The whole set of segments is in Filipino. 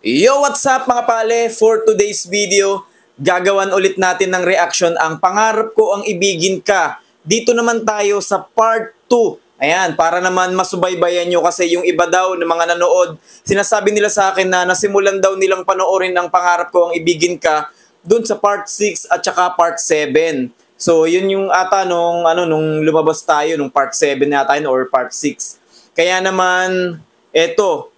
Yo, what's up mga pale? For today's video, gagawan ulit natin ng reaction ang Pangarap Ko Ang Ibigin Ka. Dito naman tayo sa part 2. Ayan, para naman masubaybayan nyo kasi yung iba daw ng mga nanood, sinasabi nila sa akin na nasimulan daw nilang panoorin ang Pangarap Ko Ang Ibigin Ka dun sa part 6 at saka part 7. So, yun yung ata nung lumabas tayo, nung part 7 yata yun or part 6. Kaya naman, eto,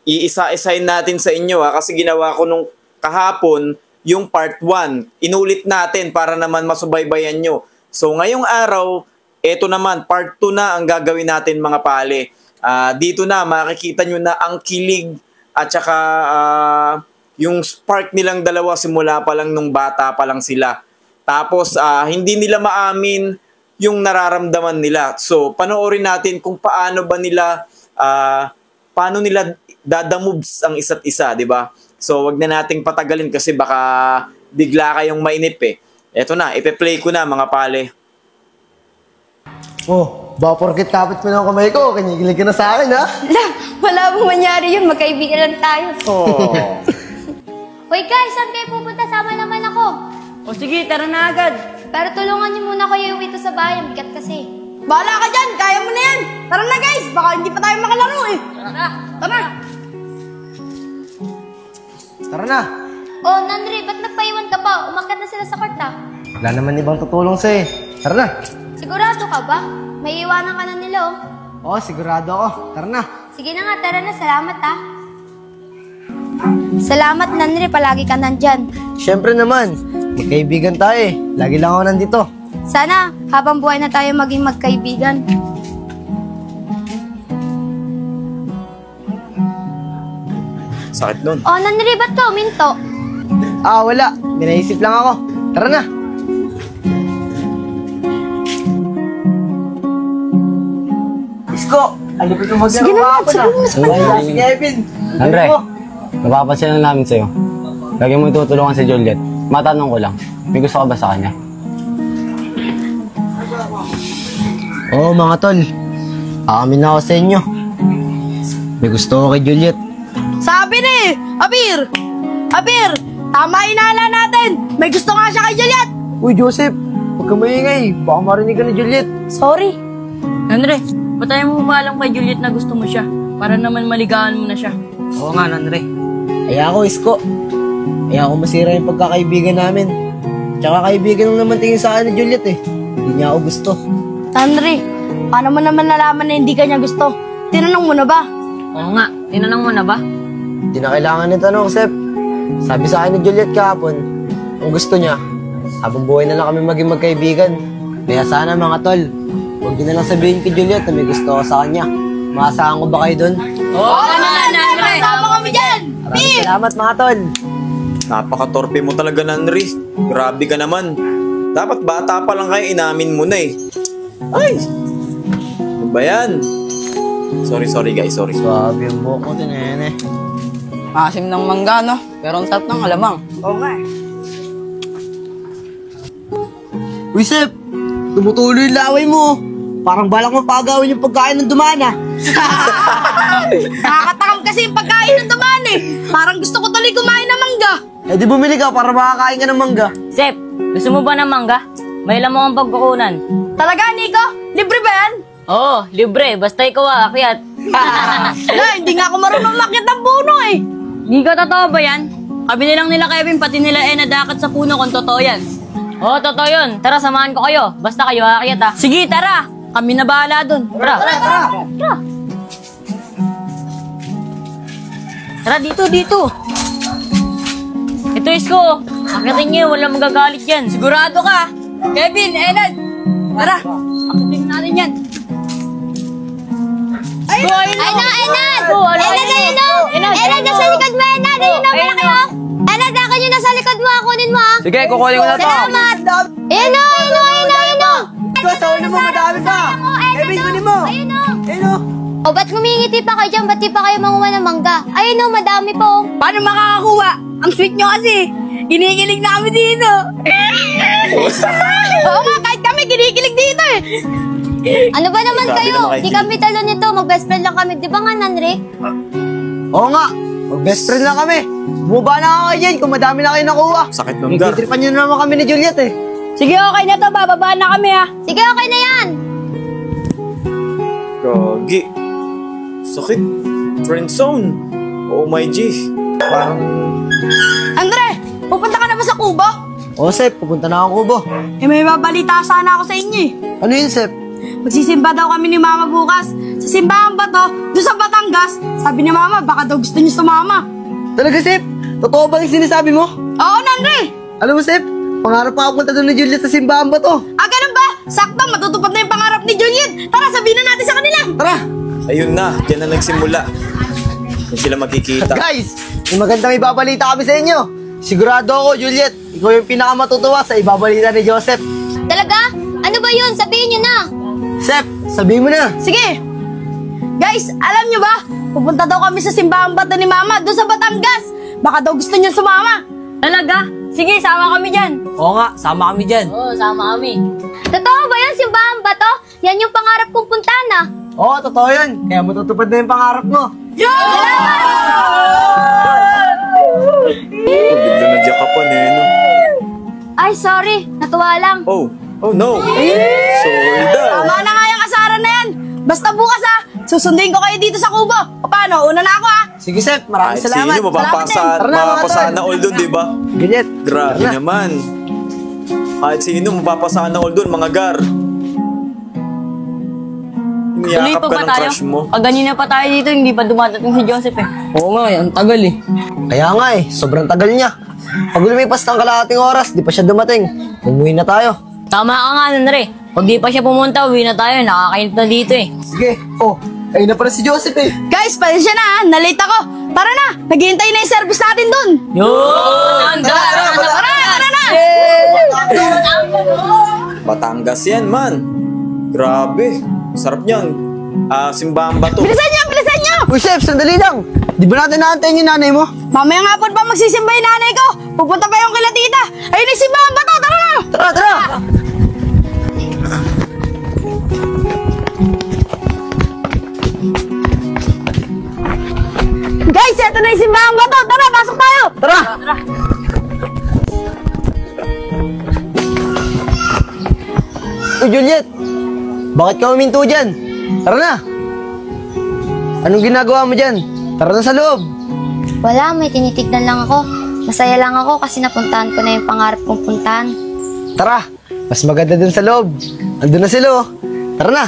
iisa-isahin natin sa inyo kasi ginawa ko nung kahapon yung part 1. Inulit natin para naman masubaybayan nyo. So ngayong araw, eto naman, part 2 na ang gagawin natin mga pale. Dito na makikita nyo na ang kilig at saka yung spark nilang dalawa simula pa lang nung bata pa lang sila. Tapos hindi nila maamin yung nararamdaman nila. So panoorin natin kung paano ba nila dadamoves ang isa't isa, di ba? So, wag na nating patagalin kasi baka bigla kayong mainip eh. Eto na, ipe-play ko na mga pale. Oh, ba porket kapit mo ng kamay ko, kinikilig ka na sa akin, ha? Wala mong mangyari yun, magkaibigan lang tayo. Oh. Hoy guys, saan kayo pupunta? Sama naman ako. O sige, tara na agad. Pero tulungan niyo muna kayo uwi sa bahay, ang bigat kasi. Bahala ka dyan, kaya mo na yan. Tara na guys, baka hindi pa tayo makalaro eh. Tara. Tara na. Oh, Nandre, ba't nagpaiwan ka pa? Umakyat na sila sa kwarta. Wala naman ibang tutulong sa'yo. Tara na. Sigurado ka ba? May iwanan ka na nila oh. Oo, sigurado ako. Tara na. Sige na nga, tara na. Salamat ah. Salamat, Nandre. Palagi ka nandyan. Siyempre naman, magkaibigan tayo eh. Lagi lang ako nandito. Sana, habang buhay na tayo maging magkaibigan. Sakit nun. Oh, Nandre, ba't ka uminto? Wala. May naisip lang ako. Tara na. Isko, alipin mo mag-alala. Sige na, sige na. Si Kevin. Andre, napapansin lang namin sa'yo. Lagi mo itutulungan si Juliet. Matanong ko lang, may gusto ka ba sa kanya? Oo mga tol, aamin na ako sa inyo. May gusto ko kay Juliet. Sabi ni, Abir, tama inala natin. May gusto nga siya kay Juliet. Uy Joseph, huwag ka maingay. Baka marinig ka ni Juliet. Sorry. Andre, ba't tayo mo paalam kay Juliet na gusto mo siya? Para naman maligahan mo na siya. Oo nga Andre. Kaya ako Isko. Kaya ako masira yung pagkakaibigan namin. Tsaka kaibigan lang naman tingin sa akin ni Juliet eh. Hindi niya ako gusto. Andre, paano mo naman nalaman na hindi ka niya gusto? Tinanong mo na ba? Oo nga, tinanong mo na ba? Hindi na kailangan itanong, Sep. Sabi sa akin ni Juliet kahapon, kung gusto niya, habang buhay na lang kami maging magkaibigan. Kaya sana mga tol, huwag niyo na lang sabihin kay Juliet na may gusto ko sa kanya. Maasahan ko ba kayo dun? Oo naman, Andre! Sama kami dyan! Maraming salamat mga tol! Napaka-torpe mo talaga, Nandre. Grabe ka naman. Dapat bata pa lang kayo, inamin mo na eh. Ay! Ano ba yan? Sorry guys, sorry. Swabe yung buhok mo din eh. Asim ng mangga, no? Pero ang sarap ng alamang. Oo nga eh. Uy Sep, tumutuloy yung laway mo. Parang balak mo pagawin yung pagkain ng dumaan ah. Nakakatakam kasi yung pagkain ng dumaan eh. Parang gusto ko tuloy kumain ng mangga. Eh di bumili ka para makakain ka ng mangga. Sep, gusto mo ba ng mangga? May alam mo ang pagkukunan. Talaga, Nico? Libre ba yan? Oo, libre. Basta ikaw aakyat. Hindi nga ako marunong makit ng puno eh. Hindi ka totoo ba yan? Kami nilang nila Kevin, pati nila nadakat sa puno kung totoo yan. Oo, totoo yun. Tara, samahan ko kayo. Basta kayo aakyat ha. Sige, tara. Kami na bahala dun. Tara. Tara, dito. Ito, Isko. Akitin niyo, walang magagalit yan. Sigurado ka. Kevin, Enad. Tara, akitin natin yan. Ay na, Enad! Enad, Enad, nasa likod mo, Enad! Ayun na, wala kayo! Enad, akin yun nasa likod mo, kunin mo ah! Sige, kukunin ko na to. Salamat! Ayun o! Ito, sa ulo mo, madami pa. Kevin, kunin mo. Ayun o! Ayun o. O, ba't ngumingiti pa kayo dyan? Ba't di pa kayo manguha ng mangga? Ayun o, madami po! Paano makakakuha? Ang sweet nyo kasi. Kinikilig namin dito. Oo nga, kahit kami kinikilig dito eh. Ano ba naman Grabe kayo? naman kayo. Di kami talo nito. Mag-best friend lang kami. Di ba nga, Nanre? Oo nga. Mag-best friend lang kami. Bumaba na ako dyan kung madami na kayo nakuha. Sakit ng gar. Nagtitripan nyo na naman kami ni Juliet eh. Sige, okay na to. Bababa na kami ha. Sige, okay na yan. Gagi. Sakit. Friend zone. Oh my G. Parang... Andre, pupunta ka na ba sa Kubo? Oo, Sep. Pupunta na akong Kubo. Eh, may babalita sana ako sa inyo eh. Ano yun, Sep? Magsisimba daw kami ni Mama bukas. Sa simbahan ba to? Doon sa Batangas. Sabi ni Mama, baka daw gusto niyo sumama. Talaga, Sep? Totoo ba yung sinasabi mo? Oo, Andre. Alam mo, Sep, pangarap pa ako punta doon ni Juliet sa simbahan ba to? Ah, ganun ba? Sakto, matutupad na yung pangarap ni Juliet. Tara, sabihin na natin sa kanila. Tara! Ayun na. Diyan na nagsimula. Diyan sila magkikita. Guys, may magandang ibabalita kami sa inyo. Sigurado ako, Juliet, ikaw yung pinakamatutuwa sa ibabalita ni Joseph. Talaga? Ano ba yun? Sabihin nyo na. Sep, sabihin mo na. Sige. Guys, alam nyo ba? Pupunta daw kami sa simbahan bato ni Mama doon sa Batangas. Baka daw gusto niyo sumama. Talaga? Sige, sama kami dyan. Oo nga, sama kami dyan. Oo, sama kami. Totoo ba yan? Simbahan ba to? Yan yung pangarap kong puntahan ah. Oo, totoo yun. Kaya matutupad na yung pangarap mo. Oh, bigla nagyakapan eh, no? Ay, sorry. Natuwa lang. Oh no. Sorry daw. Tama na nga yung asaran na yan. Basta bukas ha, susundin ko kayo dito sa Kubo. O paano? Una na ako ha. Sige, Sep, maraming Kahit salamat. sino, mapapasana all doon, di ba? Juliet, Grabe tara na. naman. Kahit sino, mapapasana all doon, mga gar. Tuloy Niyakap pa ka ba ng tayo? crush mo. Pag ganyan pa tayo dito, hindi pa dumadating si Joseph eh. Oo nga, ang tagal eh. Kaya nga eh, sobrang tagal niya. Pag lumipas ng kalahating oras, di pa siya dumating. Umuwi na tayo. Tama ka nga, Andre. Pag di pa siya pumunta, uwi na tayo. Nakakainit na dito eh. Sige, ayun na pala si Joseph eh. Guys, pasensya na ha. Nalate ako. Tara na, naghihintay na yung service natin dun. Yun! Tara na! Batangas yan, man. Grabe. Sarap niyan. Simbahan ba to? Bilisan niyo, bilisan niyo! Uy, Sep, sandali lang. Di ba natin naantayin yung nanay mo? Mamaya nga po pa magsisimba yung nanay ko. Pupunta pa yung kila tita. Ayun yung simbahan ba to? Tara na! Tara, tara! Guys, eto na yung simbahan ba to? Tara, pasok tayo! Tara! Uy, Juliet! Bakit ka huminto dyan? Tara na! Anong ginagawa mo dyan? Tara na sa loob! Wala, may tinitignan lang ako. Masaya lang ako kasi napuntahan ko na yung pangarap kong puntahan. Tara! Mas maganda dun sa loob. Andun na sila oh. Tara na!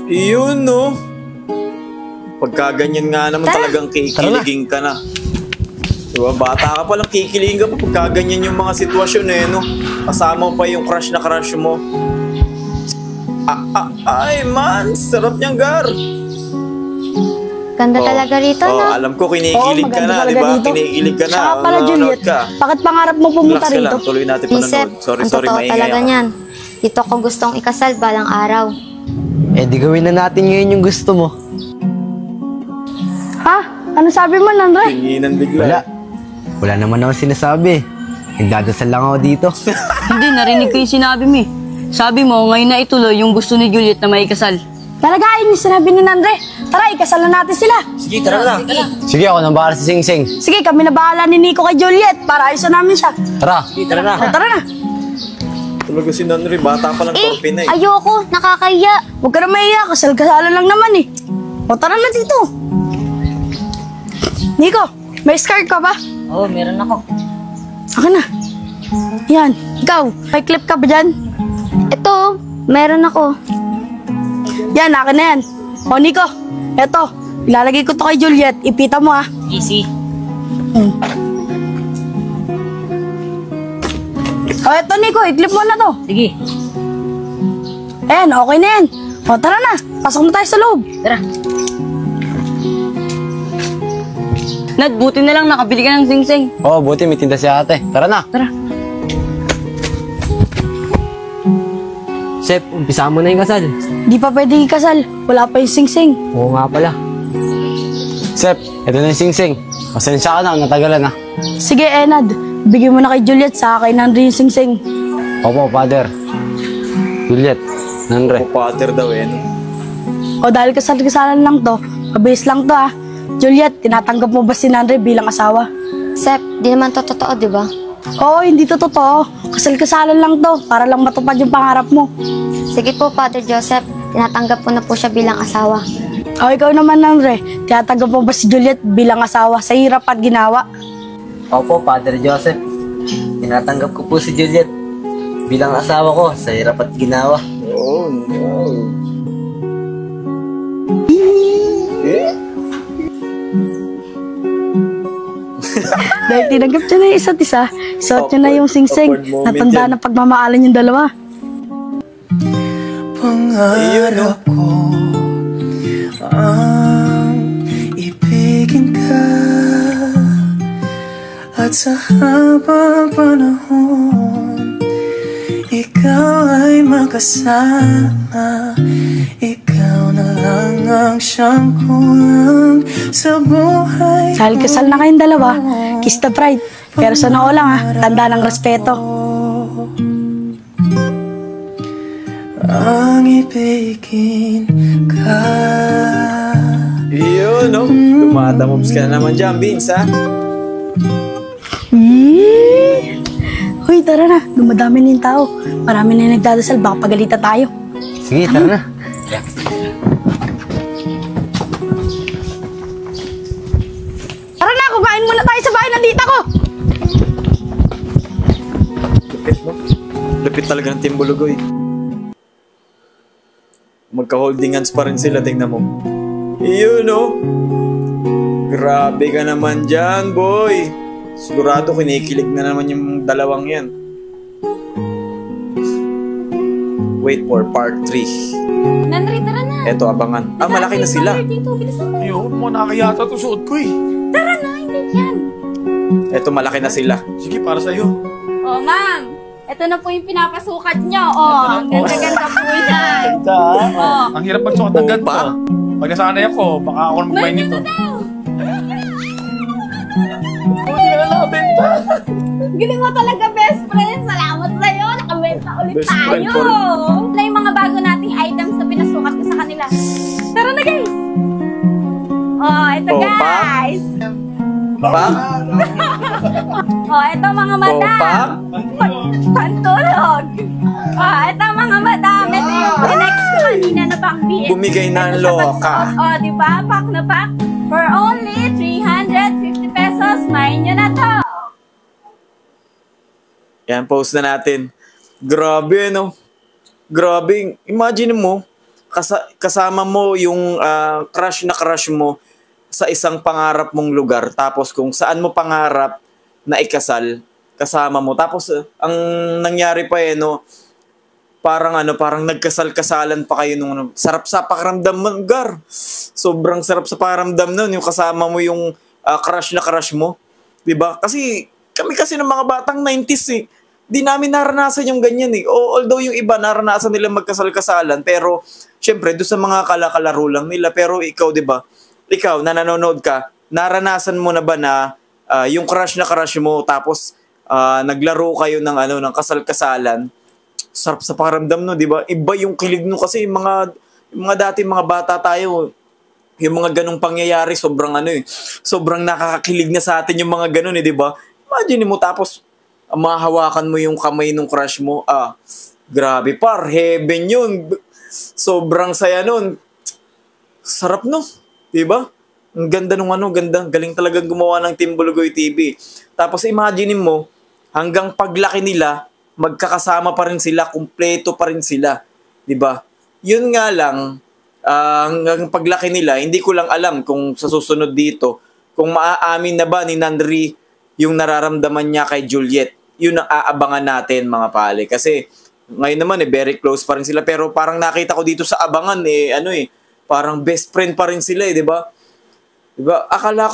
Iyon, no? Pagkaganyan nga naman Tara. talagang kikiligin ka na. Diba, bata ka palang kikiligin ka pa pagkaganyan yung mga sitwasyon eh, no? Kasama mo pa yung crush na crush mo. Ay, man! Sarap niyang gar! Ganda talaga rito, no? Alam ko, kinikilig ka na, di ba? Kinikilig ka na. Saka pala, Nanonood Juliet, ka. bakit pangarap mo pumunta Relax ka lang, rito? tuloy natin Isip, panonood. Sorry, ang sorry, totoo maingay talaga ako. niyan. Dito ko gustong ikasal balang araw. Eh di gawin na natin ngayon yung gusto mo. Ha? Ano sabi mo, Andre? Tinginan bigla. Wala. Wala naman ako sinasabi. Nagdadasal lang ako dito. Hindi, narinig ko yung sinabi mo eh. Sabi mo, ngayon na ituloy yung gusto ni Juliet na may kasal. Talaga yun yung sinabi ni Andre. Tara, ikasal na natin sila. Sige, tara na. Sige, ako nang bahala si Sing Sing. Sige, kami na bahala ni Nico kay Juliet para ayusan namin siya. Tara. Tara na. O, tara na. Talaga si Nonry, bata pa lang torpe na eh. Ayoko, nakakahiya. Huwag ka na maiiyak, kasal-kasalan lang naman eh. O, tara na dito. Nico, may skirt ka ba? Oo, meron ako. Akin na. Yan, ikaw, may clip ka ba dyan? Ito, meron ako. Yan, akin na yan. O, Nico, eto, ilalagay ko to kay Juliet. Ipita mo ah. Easy. O, eto, Nico, i-clip mo na to. Sige, Ayan, okay na yan. O, tara na. Pasok na tayo sa loob. tara. Nad, buti na lang nakabili ka ng sing-sing. Oo, buti may tinda si ate. Tara na. Tara. Sep, umpisa mo na yung kasal. Di pa pwede ikasal. Wala pa yung sing-sing. Oo nga pala. Sep, ito na yung sing-sing. Pasensya ka na, natagalan na. Sige, Enad. Bigyan mo na kay Juliet sa akin Andre yung sing-sing. Opo, father. Juliet, Nandre. O pater daw eh, no? O dahil kasal-kasalan lang to, Mabilis lang to ah. Juliet, tinatanggap mo ba si Nandre bilang asawa? Sep, di naman to totoo, di ba? Oo, hindi to totoo. Kasal-kasalan lang to para lang matupad yung pangarap mo. Sige po, Father Joseph. Tinatanggap ko na po siya bilang asawa. O ikaw naman, Nandre, tinatanggap mo ba si Juliet bilang asawa sa hirap at ginawa? Opo, Father Joseph. Tinatanggap ko po si Juliet bilang asawa ko sa hirap at ginawa. Oh, no. Dahil tinanggap niya na yung isa't isa, isuot niya na yung singsing. Awkward moment Natanda yan. na pagmamaalan yung dalawa. Pangarap ko ang ibigin ka at sa habang panahon ikaw ay makasama. Ikaw na lang ang siyang kulang sa buhay. Dahil kasal na kayong dalawa, kiss the bride. Pero sa noo lang ah, tanda ng respeto. Ang ibigin ka. Yun, no? Tumatamobs ka na naman dyan, Vince, ha? Hoy, tara na. Dumadami na yung tao. Marami na yung nagdadasal. Baka pagalitan tayo. Sige, tara na. Tara na, kumain muna tayo sa bahay ng tita ko. Lupit, no? Lupit talaga ng Team Bulugoy. Magka-holding hands pa rin sila, tingnan mo. Iyon, no? Grabe ka naman dyan, boy. Sigurado kinikilig na naman yung dalawang yan. Wait for part 3. Nandre, tara na. Eto, abangan. Ah, malaki na sila. Dito, bilisan na. Ayun mo, nakakayata to suot ko eh. Tara na, hindi yan. Eto, malaki na sila. Sige, para sa'yo. Oh, ma'am. Ito na po yung pinapasukat nyo. Oh, ang ganda-ganda po yan. Oh. Ang hirap magsuot ng ganito. Opa. Pag nasanay ako, baka ako nang magmay nito. Galing mo talaga, best friend. Salamat sa'yo. Nakabenta ulit Best friend tayo. for- Na yung mga bago nating items na pinasukat ko sa kanila. Tara na, guys. Oh, ito, Oh, guys. Pa? Oh, ito mga Oh, madam. pa? Pantulog. Oh, ito mga madam. Ito yung next ko kanina na pang BS. Bumigay ng Ito sa loka. pagsuot. Oh, di ba? Pack na pack. For only 350 pesos, main nyo na to. Yan, post na natin. Grabe, no? Grabe. Imagine mo, kasama mo yung crush na crush mo sa isang pangarap mong lugar. Tapos kung saan mo pangarap na ikasal, kasama mo. Tapos ang nangyari pa no, parang nagkasal-kasalan pa kayo nung sarap sa pakiramdam mo, Gar. Sobrang sarap sa pakiramdam nun, yung kasama mo yung crush na crush mo. 'Di ba? Kasi kami ng mga batang 90s eh. Di namin naranasan yung ganyan eh. Although yung iba naranasan nila magkasal-kasalan, pero syempre doon sa mga kalakalaro lang nila. Pero ikaw, 'di ba? Ikaw na nanonood ka, naranasan mo na ba na yung crush na crush mo tapos naglaro kayo ng kasal-kasalan? Sarap sa pakiramdam no, 'di ba? Iba yung kilig no kasi yung mga dati mga bata tayo, yung mga ganung pangyayari sobrang sobrang nakakakilig na sa atin yung mga ganun 'di ba? Imagine mo tapos mahawakan mo yung kamay ng crush mo. Grabe par, heaven yun. Sobrang saya nun. Sarap no, 'di ba? Ang ganda nung ganda. Galing talagang gumawa ng Team Bulugoy TV. Tapos imagine mo, hanggang paglaki nila, magkakasama pa rin sila, kumpleto pa rin sila, 'di ba? Yun nga lang, hanggang paglaki nila, hindi ko lang alam kung sa susunod dito, kung maaamin na ba ni Nandre yung nararamdaman niya kay Juliet. Yun ang aabangan natin mga pale. Kasi ngayon naman very close pa rin sila. Pero parang nakita ko dito sa abangan parang best friend pa rin sila 'di ba? 'Di ba? Akala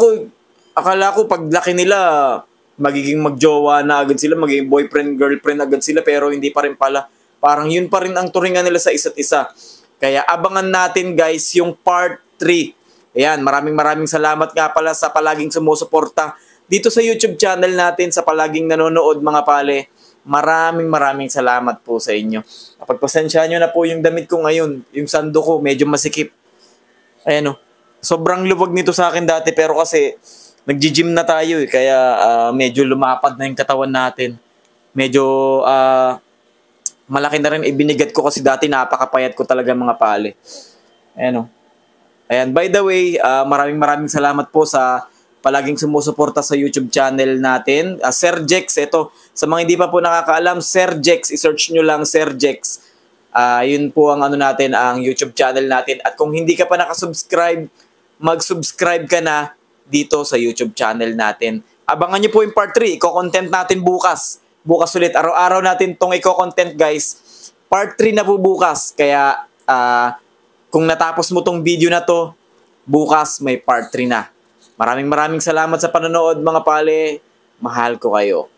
ko paglaki nila magiging magjowa na agad sila, magiging boyfriend, girlfriend agad sila, pero hindi pa rin pala. Parang yun pa rin ang turingan nila sa isa't isa. Kaya abangan natin guys yung part 3. Ayan, maraming salamat nga pala sa palaging sumusuporta dito sa YouTube channel natin, sa palaging nanonood mga pale. Maraming salamat po sa inyo. Pagpasensyahan nyo na po yung damit ko ngayon, yung sando ko medyo masikip. Ayan Sobrang luwag nito sa akin dati pero kasi nagji-gym na tayo eh, kaya medyo lumapad na yung katawan natin. Medyo malaki na rin ibinigat ko kasi dati napakapayat ko talaga mga pale. Ayan o. Ayan, by the way, maraming salamat po sa palaging sumusuporta sa YouTube channel natin. Sir Jex, ito, sa mga hindi pa po nakakaalam, Sir Jex, i-search nyo lang Sir Jex. Yun po ang ano natin, ang YouTube channel natin. At kung hindi ka pa nakasubscribe, mag-subscribe ka na dito sa YouTube channel natin. Abangan nyo po yung part 3, i-content natin bukas. Bukas ulit, araw-araw natin tong i-content guys. Part 3 na po bukas, kaya kung natapos mo tong video na to, bukas may part 3 na. Maraming salamat sa panonood mga pale. Mahal ko kayo.